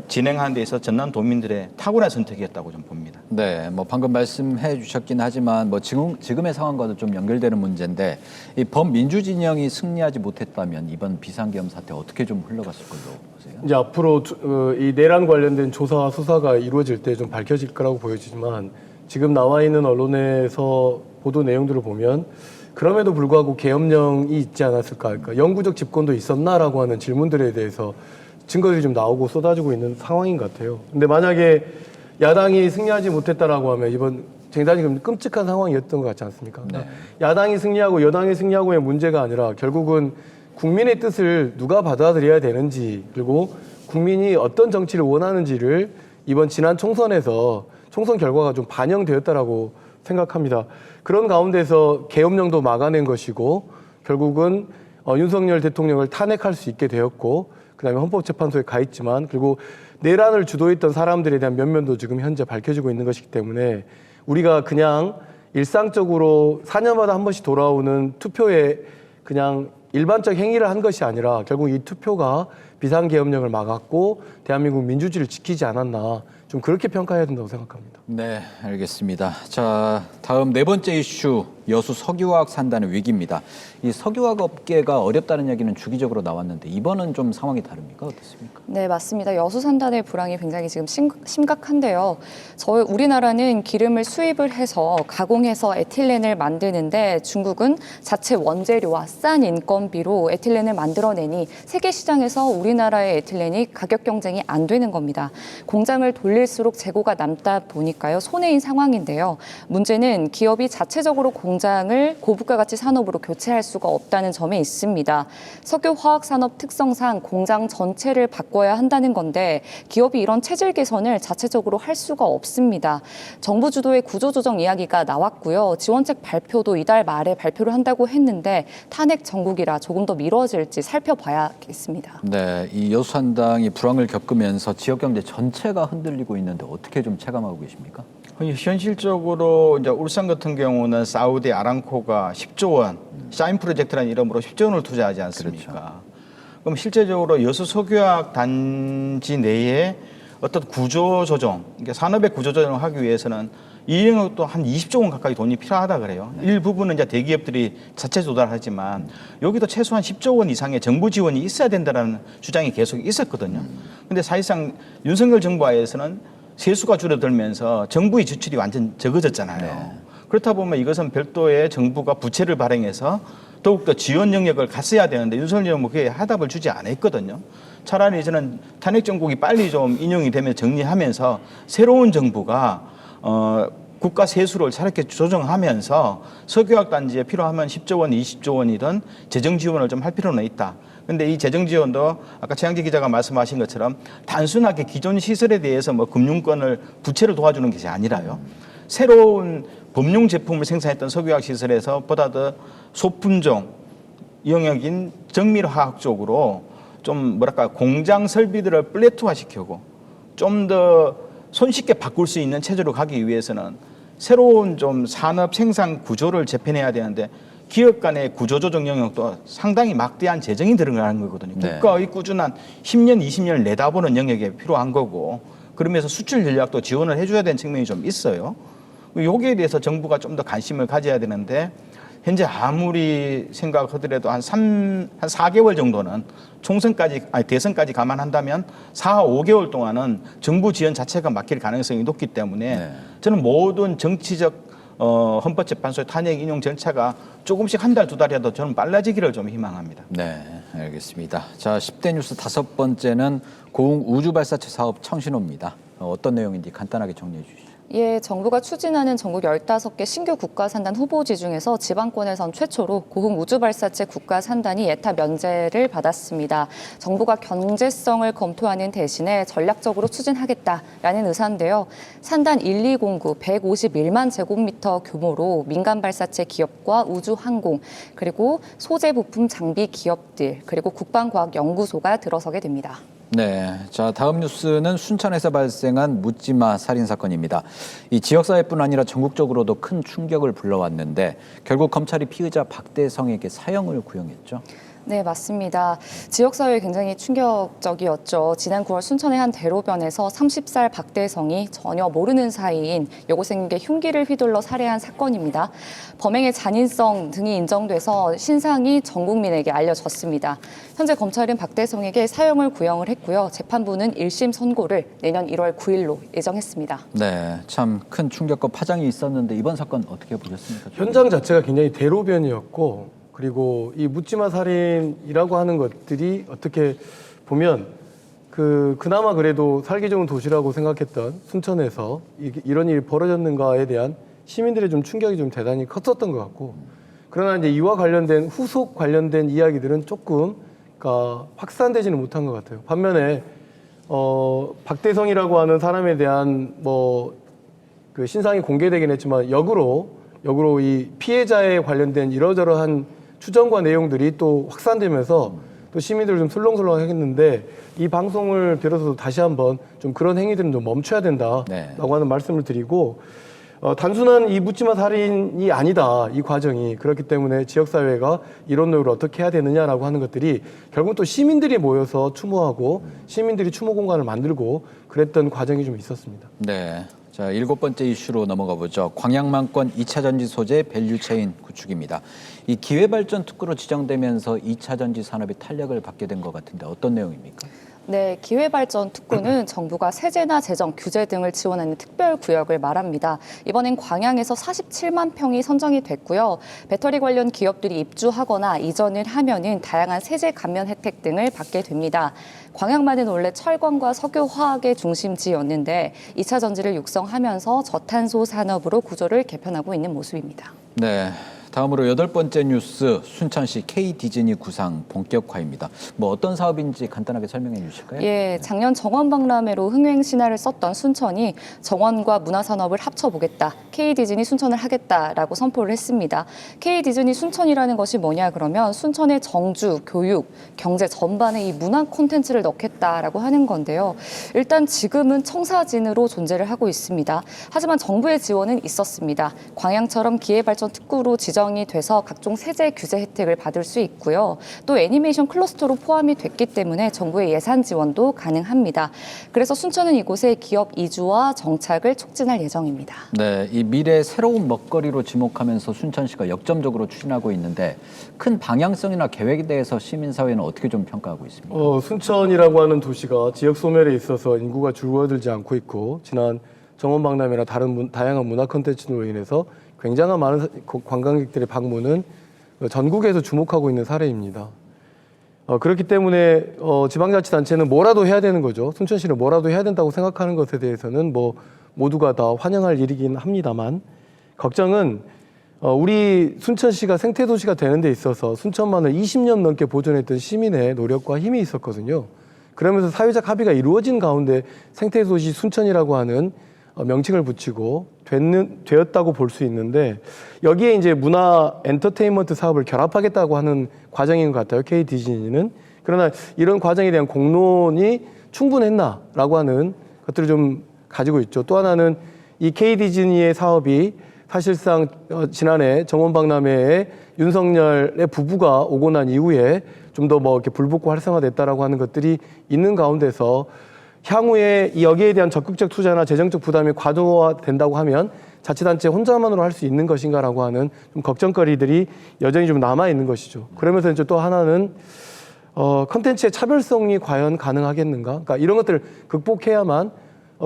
S2: 진행하는 데 있어서 전남 도민들의 탁월한 선택이었다고 좀 봅니다.
S1: 네, 뭐 방금 말씀해 주셨긴 하지만 뭐 지금의 상황과도 좀 연결되는 문제인데 이 범민주 진영이 승리하지 못했다면 이번 비상계엄 사태 어떻게 좀 흘러갔을 걸로 보세요?
S3: 이제 앞으로 이 내란 관련된 조사와 수사가 이루어질 때 좀 밝혀질 거라고 보여지지만 지금 나와 있는 언론에서 보도 내용들을 보면 그럼에도 불구하고 계엄령이 있지 않았을까? 그러니까 영구적 집권도 있었나라고 하는 질문들에 대해서 증거들이 좀 나오고 쏟아지고 있는 상황인 것 같아요. 근데 만약에 야당이 승리하지 못했다라고 하면 이번 굉장히 좀 끔찍한 상황이었던 것 같지 않습니까? 그러니까 야당이 승리하고 여당이 승리하고의 문제가 아니라 결국은 국민의 뜻을 누가 받아들여야 되는지, 그리고 국민이 어떤 정치를 원하는지를 이번 지난 총선에서 총선 결과가 좀 반영되었다라고 생각합니다. 그런 가운데서 계엄령도 막아낸 것이고 결국은 윤석열 대통령을 탄핵할 수 있게 되었고, 그다음에 헌법재판소에 가 있지만, 그리고 내란을 주도했던 사람들에 대한 면면도 지금 현재 밝혀지고 있는 것이기 때문에 우리가 그냥 일상적으로 4년마다 한 번씩 돌아오는 투표에 그냥 일반적 행위를 한 것이 아니라 결국 이 투표가 비상계엄령을 막았고 대한민국 민주주의를 지키지 않았나, 좀 그렇게 평가해야 된다고 생각합니다.
S1: 네, 알겠습니다. 자, 다음 네 번째 이슈, 여수 석유화학 산단의 위기입니다. 이 석유화학 업계가 어렵다는 얘기는 주기적으로 나왔는데 이번은 좀 상황이 다릅니까? 어떻습니까?
S4: 네, 맞습니다. 여수 산단의 불황이 굉장히 지금 심각한데요. 우리나라는 기름을 수입을 해서 가공해서 에틸렌을 만드는데 중국은 자체 원재료와 싼 인건비로 에틸렌을 만들어내니 세계 시장에서 우리나라의 에틸렌이 가격 경쟁이 안 되는 겁니다. 공장을 돌릴수록 재고가 남다 보니까요, 손해인 상황인데요. 문제는 기업이 자체적으로 공장을 고부가 가치 산업으로 교체할 수가 없다는 점에 있습니다. 석유화학 산업 특성상 공장 전체를 바꿔야 한다는 건데 기업이 이런 체질 개선을 자체적으로 할 수가 없습니다. 정부 주도의 구조조정 이야기가 나왔고요. 지원책 발표도 이달 말에 발표를 한다고 했는데 탄핵 정국이라 조금 더 미뤄질지 살펴봐야겠습니다.
S1: 네, 이 여수 산당이 불황을 겪으면서 지역 경제 전체가 흔들리고 있는데 어떻게 좀 체감하고 계십니까?
S2: 현실적으로 이제 울산 같은 경우는 사우디 아람코가 10조 원, 샤인 프로젝트라는 이름으로 10조 원을 투자하지 않습니까?
S1: 그렇죠.
S2: 그럼 실제적으로 여수 석유화학 단지 내에 어떤 구조 조정, 그러니까 산업의 구조 조정을 하기 위해서는 이 영역도 한 20조 원 가까이 돈이 필요하다 그래요. 일부분은 이제 대기업들이 자체 조달하지만 여기도 최소한 10조 원 이상의 정부 지원이 있어야 된다는 주장이 계속 있었거든요. 근데 사실상 윤석열 정부 하에서는 세수가 줄어들면서 정부의 지출이 완전 적어졌잖아요.
S1: 네.
S2: 그렇다 보면 이것은 별도의 정부가 부채를 발행해서 더욱더 지원 영역을 갔어야 되는데 윤석열 정부 그게 하답을 주지 않았거든요. 차라리 저는 탄핵 정국이 빨리 좀 인용이 되면 정리하면서 새로운 정부가 국가 세수를 차렵게 조정하면서 석유화학 단지에 필요하면 10조 원, 20조 원이든 재정 지원을 좀 할 필요는 있다. 근데 이 재정 지원도 아까 최양재 기자가 말씀하신 것처럼 단순하게 기존 시설에 대해서 뭐 금융권을 부채를 도와주는 것이 아니라요. 새로운 범용 제품을 생산했던 석유화학 시설에서 보다 더 소품종 영역인 정밀화학 쪽으로 좀 뭐랄까 공장 설비들을 플랫화 시키고 좀 더 손쉽게 바꿀 수 있는 체제로 가기 위해서는 새로운 좀 산업 생산 구조를 재편해야 되는데 기업 간의 구조조정 영역도 상당히 막대한 재정이 들어가는 거거든요.
S1: 네.
S2: 국가의 꾸준한 10년, 20년을 내다보는 영역에 필요한 거고 그러면서 수출 전략도 지원을 해줘야 되는 측면이 좀 있어요. 여기에 대해서 정부가 좀 더 관심을 가져야 되는데 현재 아무리 생각하더라도 한 4개월 정도는 대선까지 감안한다면 4, 5개월 동안은 정부 지원 자체가 막힐 가능성이 높기 때문에
S1: 네.
S2: 저는 모든 정치적 헌법재판소의 탄핵 인용 절차가 조금씩 한 달, 두 달이라도 저는 빨라지기를 좀 희망합니다.
S1: 네, 알겠습니다. 자, 10대 뉴스 다섯 번째는 고흥 우주발사체 사업 청신호입니다. 어떤 내용인지 간단하게 정리해 주시죠.
S4: 예, 정부가 추진하는 전국 15개 신규 국가산단 후보지 중에서 지방권에선 최초로 고흥 우주발사체 국가산단이 예타 면제를 받았습니다. 정부가 경제성을 검토하는 대신에 전략적으로 추진하겠다라는 의사인데요. 산단 1209 151만 제곱미터 규모로 민간 발사체 기업과 우주항공, 그리고 소재 부품 장비 기업들, 그리고 국방과학연구소가 들어서게 됩니다.
S1: 네, 자 다음 뉴스는 순천에서 발생한 묻지마 살인 사건입니다. 이 지역사회뿐 아니라 전국적으로도 큰 충격을 불러왔는데 결국 검찰이 피의자 박대성에게 사형을 구형했죠.
S4: 네, 맞습니다. 지역사회에 굉장히 충격적이었죠. 지난 9월 순천의 한 대로변에서 30살 박대성이 전혀 모르는 사이인 여고생에게 흉기를 휘둘러 살해한 사건입니다. 범행의 잔인성 등이 인정돼서 신상이 전 국민에게 알려졌습니다. 현재 검찰은 박대성에게 사형을 구형을 했고요. 재판부는 1심 선고를 내년 1월 9일로 예정했습니다.
S1: 네, 참 큰 충격과 파장이 있었는데 이번 사건 어떻게 보셨습니까?
S3: 현장 자체가 굉장히 대로변이었고 그리고 이 묻지마 살인이라고 하는 것들이 어떻게 보면 그나마 그래도 살기 좋은 도시라고 생각했던 순천에서 이런 일이 벌어졌는가에 대한 시민들의 좀 충격이 좀 대단히 컸었던 것 같고 그러나 이제 이와 관련된 후속 관련된 이야기들은 조금 그러니까 확산되지는 못한 것 같아요. 반면에 박대성이라고 하는 사람에 대한 그 신상이 공개되긴 했지만 역으로 이 피해자에 관련된 이러저러한 추정과 내용들이 또 확산되면서 또 시민들을 좀 술렁술렁 했는데 이 방송을 빌어서 다시 한번 좀 그런 행위들은 좀 멈춰야 된다라고
S1: 네.
S3: 하는 말씀을 드리고 단순한 이 묻지마 살인이 아니다 이 과정이 그렇기 때문에 지역사회가 이런 노력을 어떻게 해야 되느냐라고 하는 것들이 결국 또 시민들이 모여서 추모하고 시민들이 추모 공간을 만들고 그랬던 과정이 좀 있었습니다.
S1: 네. 자, 7번째 이슈로 넘어가 보죠. 광양만권 2차 전지 소재 밸류체인 구축입니다. 이 기회발전 특구로 지정되면서 2차 전지 산업이 탄력을 받게 된 것 같은데 어떤 내용입니까?
S4: 네, 기회발전 특구는 정부가 세제나 재정, 규제 등을 지원하는 특별 구역을 말합니다. 이번엔 광양에서 47만 평이 선정이 됐고요. 배터리 관련 기업들이 입주하거나 이전을 하면은 다양한 세제 감면 혜택 등을 받게 됩니다. 광양만은 원래 철광과 석유화학의 중심지였는데 2차 전지를 육성하면서 저탄소 산업으로 구조를 개편하고 있는 모습입니다.
S1: 네. 다음으로 8번째 뉴스, 순천시 K디즈니 구상 본격화입니다. 뭐 어떤 사업인지 간단하게 설명해 주실까요?
S4: 예, 작년 정원 박람회로 흥행 신화를 썼던 순천이 정원과 문화산업을 합쳐보겠다. K디즈니 순천을 하겠다라고 선포를 했습니다. K디즈니 순천이라는 것이 뭐냐 그러면 순천의 정주, 교육, 경제 전반에 이 문화 콘텐츠를 넣겠다라고 하는 건데요. 일단 지금은 청사진으로 존재를 하고 있습니다. 하지만 정부의 지원은 있었습니다. 광양처럼 기회발전 특구로 지정이 돼서 각종 세제 규제 혜택을 받을 수 있고요. 또 애니메이션 클러스터로 포함이 됐기 때문에 정부의 예산 지원도 가능합니다. 그래서 순천은 이곳에 기업 이주와 정착을 촉진할 예정입니다.
S1: 네, 이 미래 새로운 먹거리로 지목하면서 순천시가 역점적으로 추진하고 있는데 큰 방향성이나 계획에 대해서 시민사회는 어떻게 좀 평가하고 있습니까?
S3: 순천이라고 하는 도시가 지역 소멸에 있어서 인구가 줄어들지 않고 있고 지난 정원박람회나 다른 다양한 문화 콘텐츠로 인해서 굉장한 많은 관광객들의 방문은 전국에서 주목하고 있는 사례입니다. 그렇기 때문에 지방자치단체는 뭐라도 해야 되는 거죠. 순천시는 뭐라도 해야 된다고 생각하는 것에 대해서는 모두가 다 환영할 일이긴 합니다만 걱정은 우리 순천시가 생태도시가 되는 데 있어서 순천만을 20년 넘게 보존했던 시민의 노력과 힘이 있었거든요. 그러면서 사회적 합의가 이루어진 가운데 생태도시 순천이라고 하는 명칭을 붙이고 되었다고 볼 수 있는데 여기에 이제 문화 엔터테인먼트 사업을 결합하겠다고 하는 과정인 것 같아요. K디즈니는. 그러나 이런 과정에 대한 공론이 충분했나라고 하는 것들을 좀 가지고 있죠. 또 하나는 이 K디즈니의 사업이 사실상 지난해 정원박람회에 윤석열의 부부가 오고 난 이후에 좀 더 이렇게 불붙고 활성화됐다라고 하는 것들이 있는 가운데서 향후에 여기에 대한 적극적 투자나 재정적 부담이 과도화된다고 하면 자치단체 혼자만으로 할 수 있는 것인가라고 하는 좀 걱정거리들이 여전히 좀 남아 있는 것이죠. 그러면서 이제 또 하나는 컨텐츠의 차별성이 과연 가능하겠는가? 그러니까 이런 것들을 극복해야만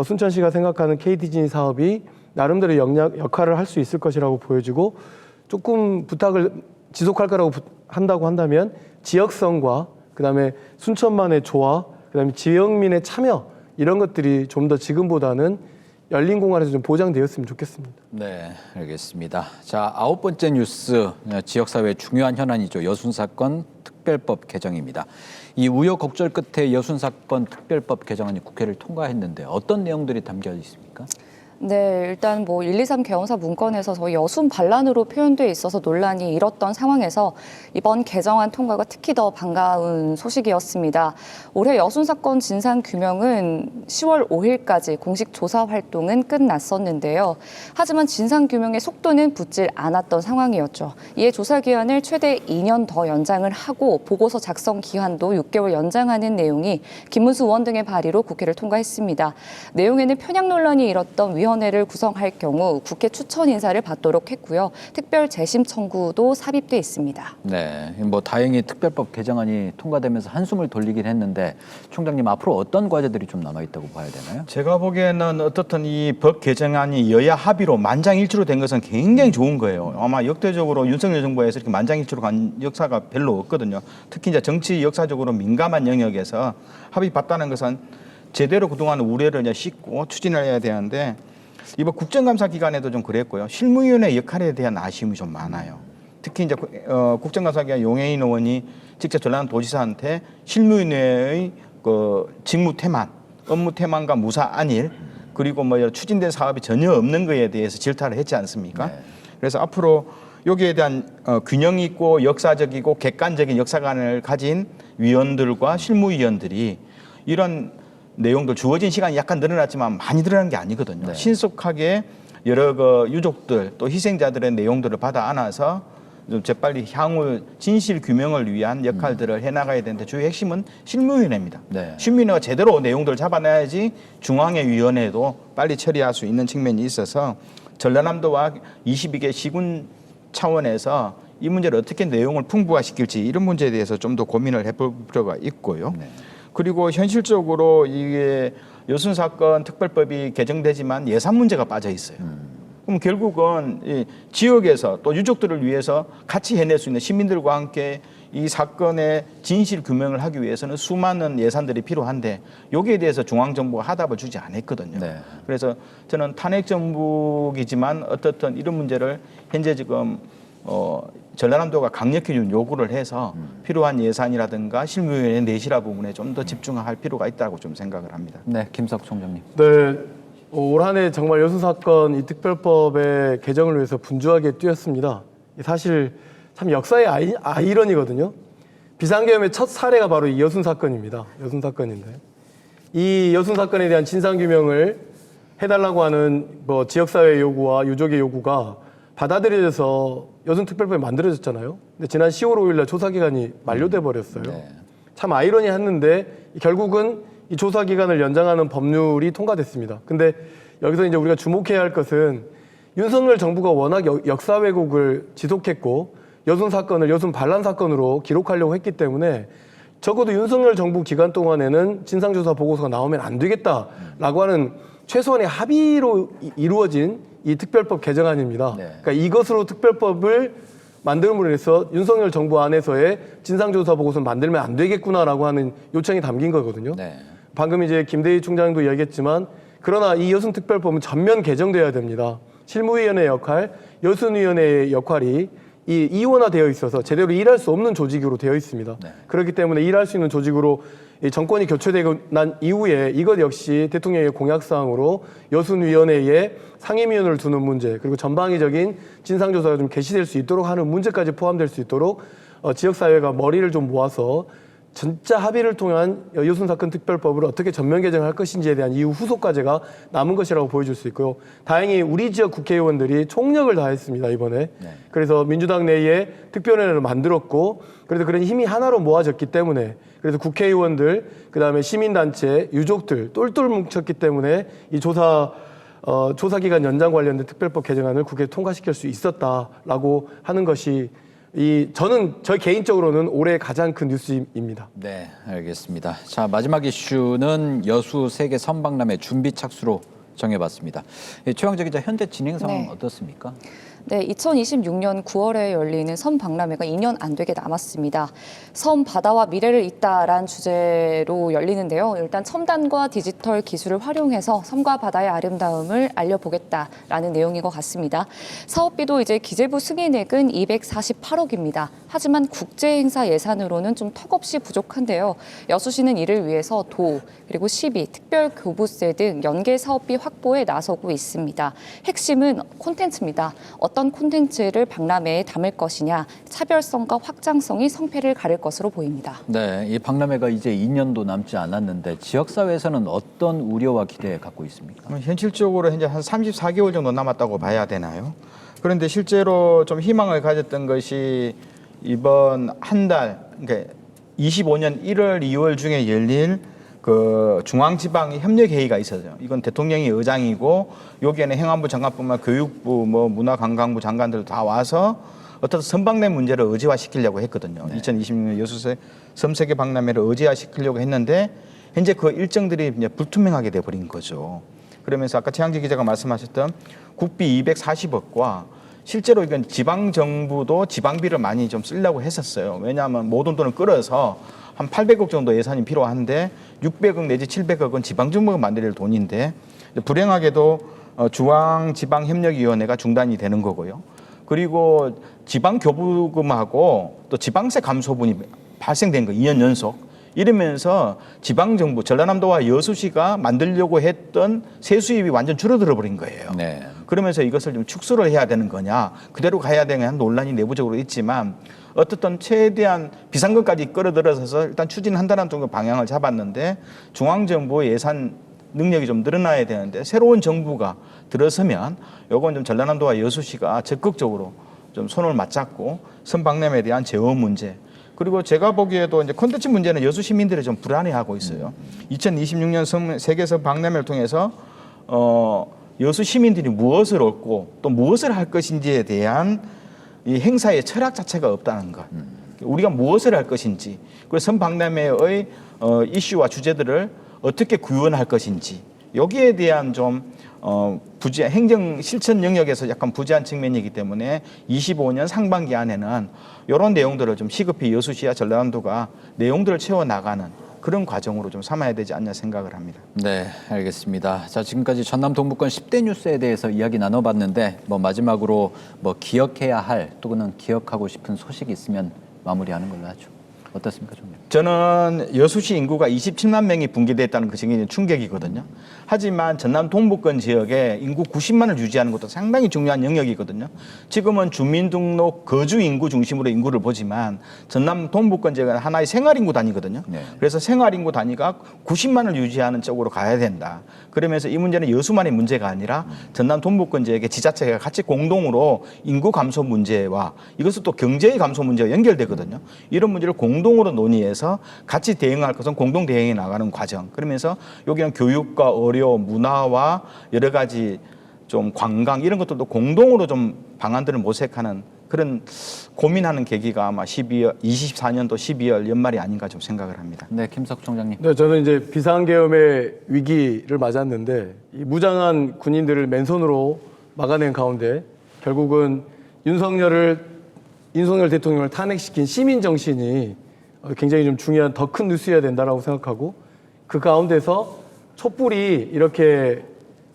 S3: 순천시가 생각하는 K디즈니 사업이 나름대로 역할을 할 수 있을 것이라고 보여지고 조금 부탁을 지속할 거라고 한다고 한다면 지역성과 그다음에 순천만의 조화 그다음에 지역민의 참여 이런 것들이 좀 더 지금보다는 열린 공간에서 좀 보장되었으면 좋겠습니다.
S1: 네, 알겠습니다. 자, 9번째 뉴스, 지역사회의 중요한 현안이죠. 여순사건 특별법 개정입니다. 이 우여곡절 끝에 여순사건 특별법 개정안이 국회를 통과했는데 어떤 내용들이 담겨 있습니까?
S4: 네, 일단 뭐 123 계엄사 문건에서 저희 여순 반란으로 표현돼 있어서 논란이 일었던 상황에서 이번 개정안 통과가 특히 더 반가운 소식이었습니다. 올해 여순 사건 진상 규명은 10월 5일까지 공식 조사 활동은 끝났었는데요. 하지만 진상 규명의 속도는 붙질 않았던 상황이었죠. 이에 조사 기한을 최대 2년 더 연장을 하고 보고서 작성 기한도 6개월 연장하는 내용이 김문수 의원 등의 발의로 국회를 통과했습니다. 내용에는 편향 논란이 일었던 위원회를 구성할 경우 국회 추천 인사를 받도록 했고요. 특별 재심 청구도 삽입돼 있습니다.
S1: 네, 뭐 다행히 특별법 개정안이 통과되면서 한숨을 돌리긴 했는데 총장님 앞으로 어떤 과제들이 좀 남아 있다고 봐야 되나요?
S2: 제가 보기에는 어떻든 이 법 개정안이 여야 합의로 만장일치로 된 것은 굉장히 좋은 거예요. 아마 역대적으로 윤석열 정부에서 이렇게 만장일치로 간 역사가 별로 없거든요. 특히 이제 정치 역사적으로 민감한 영역에서 합의 봤다는 것은 제대로 그동안 우려를 이제 씻고 추진을 해야 되는데 이번 국정감사 기간에도 좀 그랬고요. 실무위원회 역할에 대한 아쉬움이 좀 많아요. 특히 이제 국정감사 기간 용해인 의원이 직접 전라도지사한테 실무위원회의 그 직무 태만, 업무 태만과 무사 안일 그리고 뭐 추진된 사업이 전혀 없는 거에 대해서 질타를 했지 않습니까?
S1: 네.
S2: 그래서 앞으로 여기에 대한 균형 있고 역사적이고 객관적인 역사관을 가진 위원들과 실무위원들이 이런 내용들 주어진 시간이 약간 늘어났지만 많이 늘어난 게 아니거든요.
S1: 네.
S2: 신속하게 여러 그 유족들 또 희생자들의 내용들을 받아 안아서 좀 재빨리 향후 진실 규명을 위한 역할들을 해나가야 되는데 주요 핵심은 실무위원회입니다.
S1: 네.
S2: 실무위원회가 제대로 내용들을 잡아내야지 중앙의 위원회도 빨리 처리할 수 있는 측면이 있어서 전라남도와 22개 시군 차원에서 이 문제를 어떻게 내용을 풍부화시킬지 이런 문제에 대해서 좀 더 고민을 해볼 필요가 있고요.
S1: 네.
S2: 그리고 현실적으로 이게 여순 사건 특별법이 개정되지만 예산 문제가 빠져 있어요. 그럼 결국은 이 지역에서 또 유족들을 위해서 같이 해낼 수 있는 시민들과 함께 이 사건의 진실 규명을 하기 위해서는 수많은 예산들이 필요한데 여기에 대해서 중앙정부가 하답을 주지 않았거든요.
S1: 네.
S2: 그래서 저는 탄핵 정부이지만 어떻든 이런 문제를 현재 지금 전라남도가 강력히 좀 요구를 해서 필요한 예산이라든가 실무위원회 내실화 부분에 좀 더 집중할 필요가 있다고 좀 생각을 합니다.
S1: 네, 김석 총장님.
S3: 네, 올 한 해 정말 여순 사건 이 특별법의 개정을 위해서 분주하게 뛰었습니다. 사실 참 역사의 아이러니거든요. 비상계엄의 첫 사례가 바로 이 여순 사건입니다. 여순 사건인데 이 여순 사건에 대한 진상 규명을 해달라고 하는 뭐 지역사회 요구와 유족의 요구가 받아들여져서 여순 특별법이 만들어졌잖아요. 근데 지난 10월 5일날 조사 기간이 만료돼 버렸어요.
S1: 네.
S3: 참 아이러니했는데 결국은 이 조사 기간을 연장하는 법률이 통과됐습니다. 근데 여기서 이제 우리가 주목해야 할 것은 윤석열 정부가 워낙 역사 왜곡을 지속했고 여순 사건을 여순 반란 사건으로 기록하려고 했기 때문에 적어도 윤석열 정부 기간 동안에는 진상조사 보고서가 나오면 안 되겠다라고 하는 최소한의 합의로 이루어진 이 특별법 개정안입니다.
S1: 네.
S3: 그러니까 이것으로 특별법을 만듦으로 해서 윤석열 정부 안에서의 진상조사 보고서를 만들면 안 되겠구나라고 하는 요청이 담긴 거거든요.
S1: 네.
S3: 방금 이제 김대희 총장도 이야기했지만 그러나 이 여순 특별법은 전면 개정돼야 됩니다. 실무위원회 역할, 여순위원회의 역할이 이원화되어 있어서 제대로 일할 수 없는 조직으로 되어 있습니다.
S1: 네.
S3: 그렇기 때문에 일할 수 있는 조직으로 이 정권이 교체되고 난 이후에 이것 역시 대통령의 공약사항으로 여순위원회에 상임위원을 두는 문제 그리고 전방위적인 진상조사가 좀 개시될 수 있도록 하는 문제까지 포함될 수 있도록 지역사회가 머리를 좀 모아서 진짜 합의를 통한 여순 사건 특별법을 어떻게 전면 개정할 것인지에 대한 이후 후속 과제가 남은 것이라고 보여줄 수 있고요. 다행히 우리 지역 국회의원들이 총력을 다했습니다, 이번에.
S1: 네.
S3: 그래서 민주당 내에 특별위원회를 만들었고 그래서 그런 힘이 하나로 모아졌기 때문에 그래서 국회의원들 그다음에 시민단체, 유족들 똘똘 뭉쳤기 때문에 이 조사 기간 연장 관련된 특별법 개정안을 국회에 통과시킬 수 있었다라고 하는 것이 저희 개인적으로는 올해 가장 큰 뉴스입니다.
S1: 네, 알겠습니다. 자, 마지막 이슈는 여수 세계 선박람회 준비 착수로 정해봤습니다. 최영재 기자, 현재 진행 상황
S4: 네.
S1: 어떻습니까?
S4: 네, 2026년 9월에 열리는 섬 박람회가 2년 안 되게 남았습니다. 섬 바다와 미래를 잇다라는 주제로 열리는데요. 일단 첨단과 디지털 기술을 활용해서 섬과 바다의 아름다움을 알려보겠다라는 내용인 것 같습니다. 사업비도 이제 기재부 승인액은 248억입니다. 하지만 국제 행사 예산으로는 좀 턱없이 부족한데요. 여수시는 이를 위해서 도, 그리고 시비, 특별 교부세 등 연계 사업비 확보에 나서고 있습니다. 핵심은 콘텐츠입니다. 어떤 콘텐츠를 박람회에 담을 것이냐, 차별성과 확장성이 성패를 가릴 것으로 보입니다.
S1: 네, 이 박람회가 이제 2년도 남지 않았는데 지역사회에서는 어떤 우려와 기대 갖고 있습니까?
S2: 현실적으로 현재 한 34개월 정도 남았다고 봐야 되나요? 그런데 실제로 좀 희망을 가졌던 것이 이번 한 달, 그러니까 25년 1월, 2월 중에 열릴 그 중앙지방협력회의가 있어요. 이건 대통령이 의장이고 여기에는 행안부 장관뿐만 교육부, 뭐 문화관광부 장관들 다 와서 어떤 선박내 문제를 의제화시키려고 했거든요. 2026년 여수 섬세계 박람회를 의제화시키려고 했는데 현재 그 일정들이 이제 불투명하게 돼버린 거죠. 그러면서 아까 최양지 기자가 말씀하셨던 국비 240억과 실제로 이건 지방 정부도 지방비를 많이 좀 쓰려고 했었어요. 왜냐하면 모든 돈을 끌어서 한 800억 정도 예산이 필요한데 600억 내지 700억은 지방정부가 만들 돈인데 불행하게도 중앙지방협력위원회가 중단이 되는 거고요. 그리고 지방교부금하고 또 지방세 감소분이 발생된 거 2년 연속. 이러면서 지방정부, 전라남도와 여수시가 만들려고 했던 세수입이 완전 줄어들어 버린 거예요.
S1: 네.
S2: 그러면서 이것을 좀 축소를 해야 되는 거냐, 그대로 가야 되냐 논란이 내부적으로 있지만 어떻든 최대한 비상금까지 끌어들여서 일단 추진한다는 정도 방향을 잡았는데 중앙정부의 예산 능력이 좀 늘어나야 되는데 새로운 정부가 들어서면 요건 좀 전라남도와 여수시가 적극적으로 좀 손을 맞잡고 선박람회에 대한 제어 문제, 그리고 제가 보기에도 이제 콘텐츠 문제는 여수 시민들이 좀 불안해하고 있어요. 2026년 세계섬 박람회를 통해서 여수 시민들이 무엇을 얻고 또 무엇을 할 것인지에 대한 이 행사의 철학 자체가 없다는 것. 우리가 무엇을 할 것인지, 그리고 섬 박람회의 이슈와 주제들을 어떻게 구현할 것인지, 여기에 대한 좀 행정 실천 영역에서 약간 부재한 측면이기 때문에 25년 상반기 안에는 이런 내용들을 좀 시급히 여수시와 전라남도가 내용들을 채워 나가는 그런 과정으로 좀 삼아야 되지 않냐 생각을 합니다.
S1: 네, 알겠습니다. 자, 지금까지 전남 동부권 10대 뉴스에 대해서 이야기 나눠봤는데 마지막으로 기억해야 할 또는 기억하고 싶은 소식이 있으면 마무리하는 걸로 하죠. 어떻습니까, 좀?
S2: 저는 여수시 인구가 27만 명이 붕괴됐다는 것이 굉장히 충격이거든요. 하지만 전남 동부권 지역에 인구 90만을 유지하는 것도 상당히 중요한 영역이거든요. 지금은 주민등록 거주 인구 중심으로 인구를 보지만 전남 동부권 지역은 하나의 생활인구 단위거든요.
S1: 네.
S2: 그래서 생활인구 단위가 90만을 유지하는 쪽으로 가야 된다. 그러면서 이 문제는 여수만의 문제가 아니라 전남 동부권 지역의 지자체가 같이 공동으로 인구 감소 문제와 이것은 또 경제의 감소 문제와 연결되거든요. 이런 문제를 공동으로 논의해서 같이 대응할 것은 공동 대응해 나가는 과정. 그러면서 여기는 교육과 의료, 문화와 여러 가지 좀 관광 이런 것들도 공동으로 좀 방안들을 모색하는 그런 고민하는 계기가 아마 24년도 12월 연말이 아닌가 좀 생각을 합니다.
S1: 네, 김석 총장님.
S3: 네, 저는 이제 비상계엄의 위기를 맞았는데 이 무장한 군인들을 맨손으로 막아낸 가운데 결국은 윤석열 대통령을 탄핵시킨 시민 정신이 굉장히 좀 중요한 더 큰 뉴스여야 된다라고 생각하고 그 가운데서 촛불이 이렇게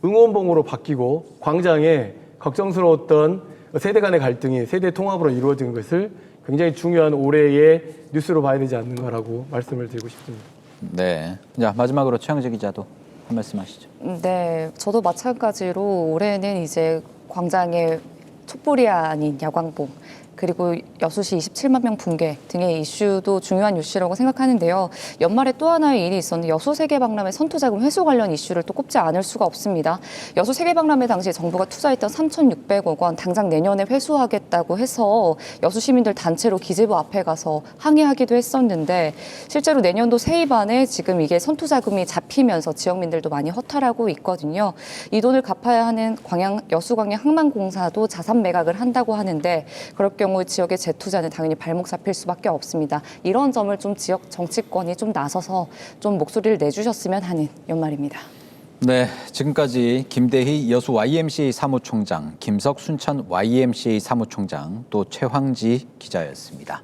S3: 응원봉으로 바뀌고 광장에 걱정스러웠던 세대 간의 갈등이 세대 통합으로 이루어진 것을 굉장히 중요한 올해의 뉴스로 봐야 되지 않는가라고 말씀을 드리고 싶습니다.
S1: 네. 자, 마지막으로 최양재 기자도 한 말씀 하시죠.
S4: 네, 저도 마찬가지로 올해는 이제 광장에 촛불이 아닌 야광봉, 그리고 여수시 27만 명 붕괴 등의 이슈도 중요한 이슈라고 생각하는데요. 연말에 또 하나의 일이 있었는데 여수 세계박람회 선투자금 회수 관련 이슈를 또 꼽지 않을 수가 없습니다. 여수 세계박람회 당시 정부가 투자했던 3,600억 원 당장 내년에 회수하겠다고 해서 여수 시민들 단체로 기재부 앞에 가서 항의하기도 했었는데 실제로 내년도 세입안에 지금 이게 선투자금이 잡히면서 지역민들도 많이 허탈하고 있거든요. 이 돈을 갚아야 하는 여수광양 항만공사도 자산 매각을 한다고 하는데 그럴 경우 지역의 재투자는 당연히 발목 잡힐 수밖에 없습니다. 이런 점을 좀 지역 정치권이 좀 나서서 좀 목소리를 내주셨으면 하는 연말입니다.
S1: 네, 지금까지 김대희 여수 YMCA 사무총장, 김석 순천 YMCA 사무총장, 또 최황지 기자였습니다.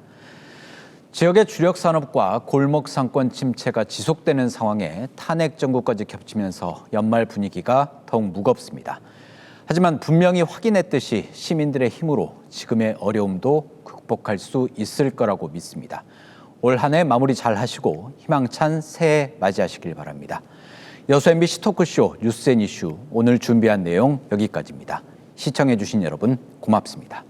S1: 지역의 주력 산업과 골목 상권 침체가 지속되는 상황에 탄핵 정국까지 겹치면서 연말 분위기가 더욱 무겁습니다. 하지만 분명히 확인했듯이 시민들의 힘으로 지금의 어려움도 극복할 수 있을 거라고 믿습니다. 올 한 해 마무리 잘 하시고 희망찬 새해 맞이하시길 바랍니다. 여수 MBC 토크쇼 뉴스 앤 이슈 오늘 준비한 내용 여기까지입니다. 시청해주신 여러분 고맙습니다.